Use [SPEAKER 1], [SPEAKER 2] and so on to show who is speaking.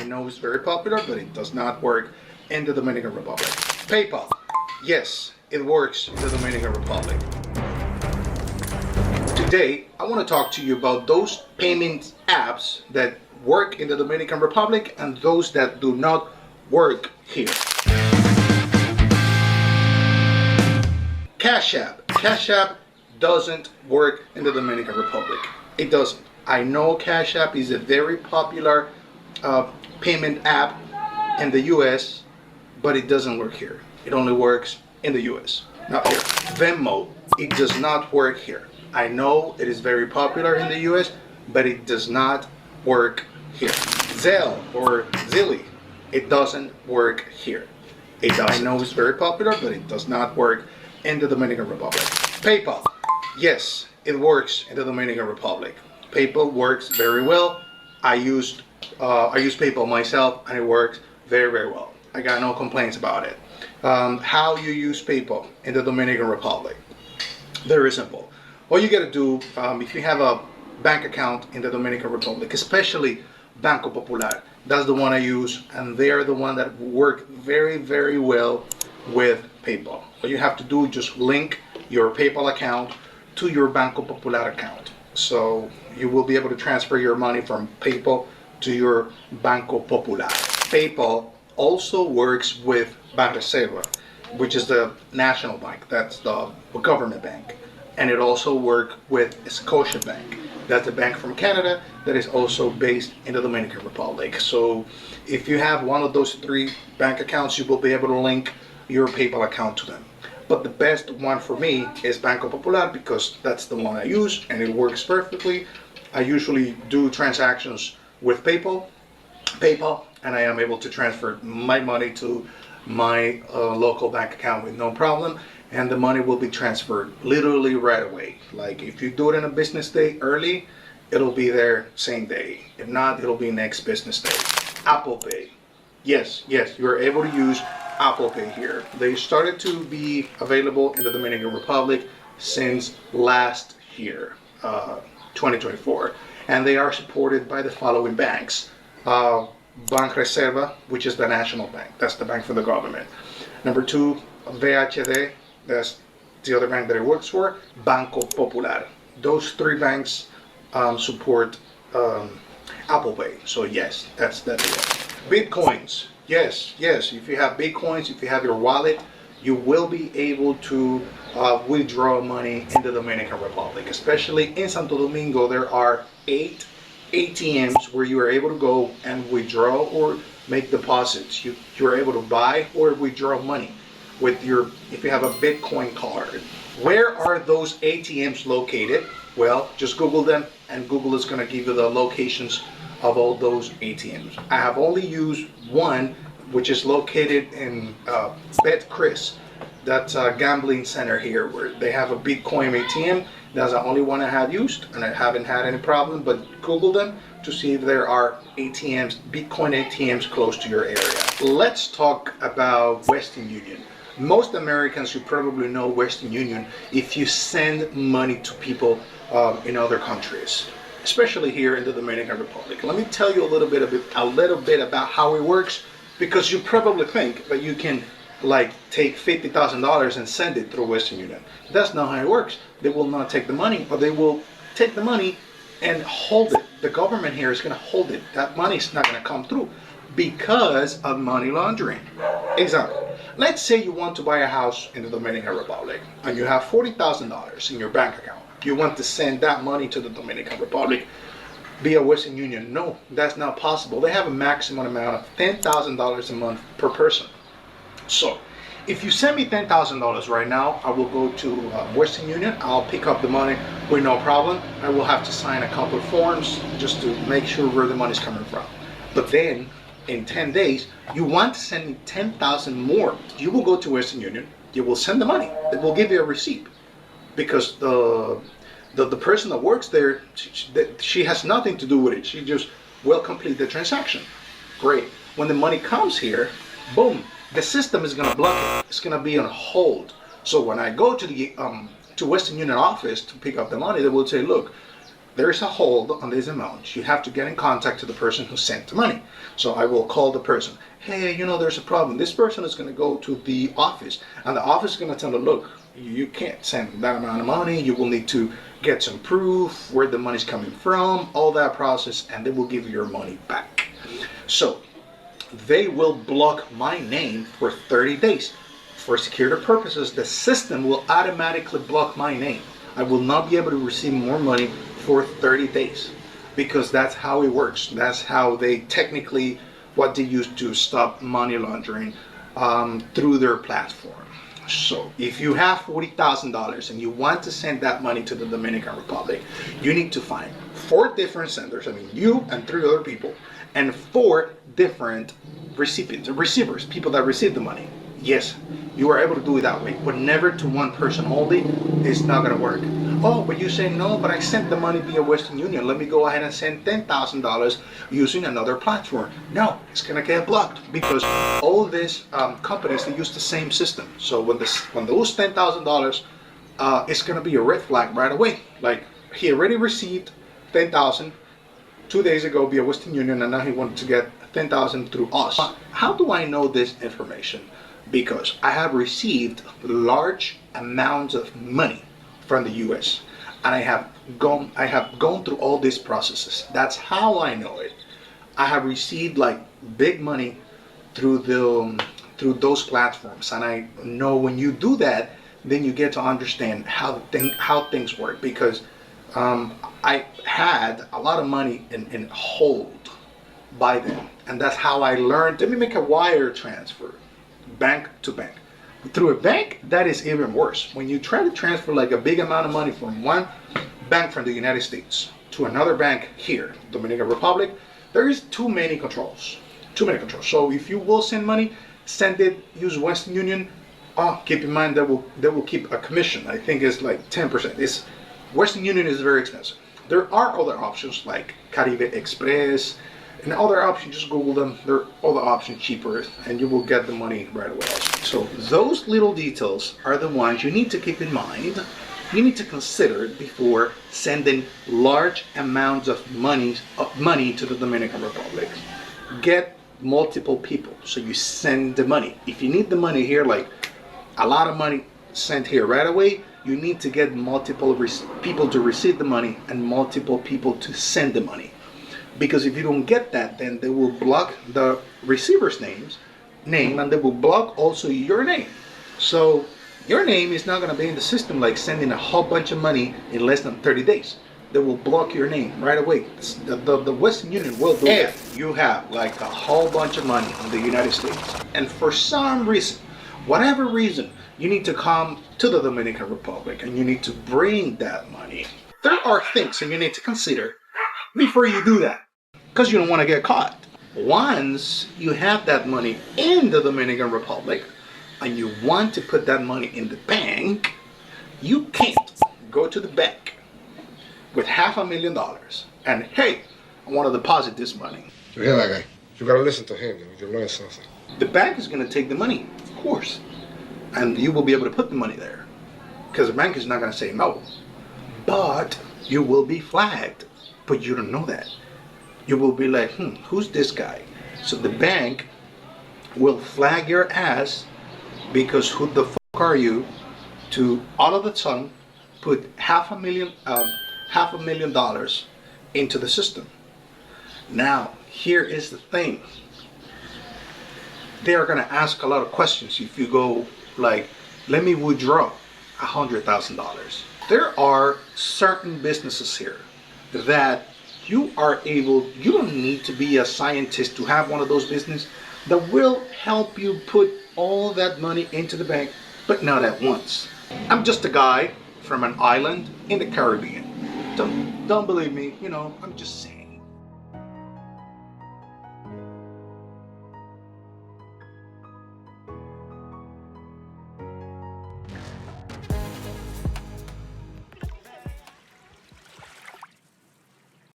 [SPEAKER 1] know it's very popular, but it does not work in the Dominican Republic. PayPal, yes, it works in the Dominican Republic. Today, I want to talk to you about those payment apps that work in the Dominican Republic and those that do not work here. Cash App. Cash App doesn't work in the Dominican Republic. It doesn't. I know Cash App is a very popular payment app in the US, but it doesn't work here. It only works in the US, not here. Venmo, it does not work here. I know it is very popular in the US, but it does not work here. Zelle or Zilly, it doesn't work here. I know it's very popular, but it does not work in the Dominican Republic. PayPal, yes, it works in the Dominican Republic. PayPal works very well. I use PayPal myself, and it works very, very well. I got no complaints about it. How you use PayPal in the Dominican Republic? Very simple. All you gotta do, if you have a bank account in the Dominican Republic, especially Banco Popular, that's the one I use, and they are the one that work very, very well with PayPal. All you have to do is just link your PayPal account to your Banco Popular account. So you will be able to transfer your money from PayPal to your Banco Popular. PayPal also works with Banreserva, which is the national bank. That's the government bank. And it also works with Scotiabank. That's a bank from Canada that is also based in the Dominican Republic. So if you have one of those three bank accounts, you will be able to link your PayPal account to them. But the best one for me is Banco Popular because that's the one I use and it works perfectly. I usually do transactions with PayPal, and I am able to transfer my money to my local bank account with no problem, and the money will be transferred literally right away. Like if you do it in a business day early, it'll be there same day. If not, it'll be next business day. Apple Pay. Yes, you're able to use Apple Pay here. They started to be available in the Dominican Republic since last year, 2024, and they are supported by the following banks. Banreserva, which is the national bank. That's the bank for the government. Number two, VHD, that's the other bank that it works for. Banco Popular. Those three banks support Apple Pay. So yes, that's it. Bitcoins. Yes. If you have Bitcoins, if you have your wallet, you will be able to withdraw money in the Dominican Republic. Especially in Santo Domingo, there are 8 ATMs where you are able to go and withdraw or make deposits. You're able to buy or withdraw money with if you have a Bitcoin card. Where are those ATMs located? Well, just Google them, and Google is going to give you the locations of all those ATMs. I have only used one, which is located in Bet Chris. That's a gambling center here where they have a Bitcoin ATM. That's the only one I have used, and I haven't had any problem, but Google them to see if there are ATMs, Bitcoin ATMs close to your area. Let's talk about Western Union. Most Americans, you probably know Western Union if you send money to people in other countries, especially here in the Dominican Republic. Let me tell you a little bit about how it works, because you probably think that you can like take $50,000 and send it through Western Union. That's not how it works. They will not take the money, or they will take the money and hold it. The government here is going to hold it. That money is not going to come through because of money laundering. Example. Let's say you want to buy a house in the Dominican Republic and you have $40,000 in your bank account. You want to send that money to the Dominican Republic via Western Union. No, that's not possible. They have a maximum amount of $10,000 a month per person. So if you send me $10,000 right now, I will go to Western Union. I'll pick up the money with no problem. I will have to sign a couple of forms just to make sure where the money is coming from. But then in 10 days, you want to send me 10,000 more. You will go to Western Union. You will send the money. They will give you a receipt, because the person that works there, she has nothing to do with it. She just will complete the transaction. Great. When the money comes here, boom, the system is going to block it. It's going to be on hold. So when I go to the to Western Union office to pick up the money, they will say, look, there's a hold on this amount, you have to get in contact to the person who sent the money. So I will call the person. Hey, there's a problem. This person is going to go to the office, and the office is going to tell them, look, you can't send that amount of money. You will need to get some proof where the money's coming from, all that process, and they will give you your money back. So they will block my name for 30 days. For security purposes, the system will automatically block my name. I will not be able to receive more money for 30 days because that's how it works. That's how they technically, what they use to stop money laundering through their platform. So if you have $40,000 and you want to send that money to the Dominican Republic, you need to find 4 different senders, you and 3 other people, and 4 different receivers, people that receive the money. Yes, you are able to do it that way, but never to one person only. It's not going to work. Oh, but you say, no, but I sent the money via Western Union. Let me go ahead and send $10,000 using another platform. No, it's going to get blocked because all these companies, they use the same system. So when those $10,000, it's going to be a red flag right away. Like, he already received $10,000 2 days ago via Western Union, and now he wants to get $10,000 through us. How do I know this information? Because I have received large amounts of money from the US, and I have gone through all these processes. That's how I know it. I have received like big money through those platforms, and I know when you do that, then you get to understand how things work. Because I had a lot of money in hold by them, and that's how I learned. Let me make a wire transfer, bank to bank. Through a bank, that is even worse. When you try to transfer like a big amount of money from one bank from the United States to another bank here, Dominican Republic, there is too many controls. So if you will send money, send it, use Western Union. Keep in mind that they will keep a commission. I think it's like 10%. Western Union is very expensive. There are other options like Caribe Express and other options. Just Google them. There are other options cheaper, and you will get the money right away. So those little details are the ones you need to keep in mind. You need to consider before sending large amounts of money to the Dominican Republic. Get multiple people so you send the money. If you need the money here, like a lot of money sent here right away, you need to get multiple people to receive the money and multiple people to send the money. Because if you don't get that, then they will block the receiver's name, and they will block also your name. So your name is not going to be in the system like sending a whole bunch of money in less than 30 days. They will block your name right away. The Western Union will do it. If you have like a whole bunch of money in the United States, and for some reason, whatever reason, you need to come to the Dominican Republic and you need to bring that money, there are things that you need to consider before you do that, because you don't want to get caught. Once you have that money in the Dominican Republic and you want to put that money in the bank, you can't go to the bank with $500,000 and, hey, I want to deposit this money.
[SPEAKER 2] You hear that guy? You gotta listen to him. You learn something.
[SPEAKER 1] The bank is going to take the money, of course, and you will be able to put the money there because the bank is not going to say no. But you will be flagged, but you don't know that. You will be like, who's this guy? So the bank will flag your ass because who the fuck are you to all of a sudden put $500,000 into the system. Now, here is the thing. They are going to ask a lot of questions if you go like, let me withdraw $100,000. There are certain businesses here that you don't need to be a scientist to have one of those businesses that will help you put all that money into the bank, but not at once. I'm just a guy from an island in the Caribbean. Don't believe me, I'm just saying.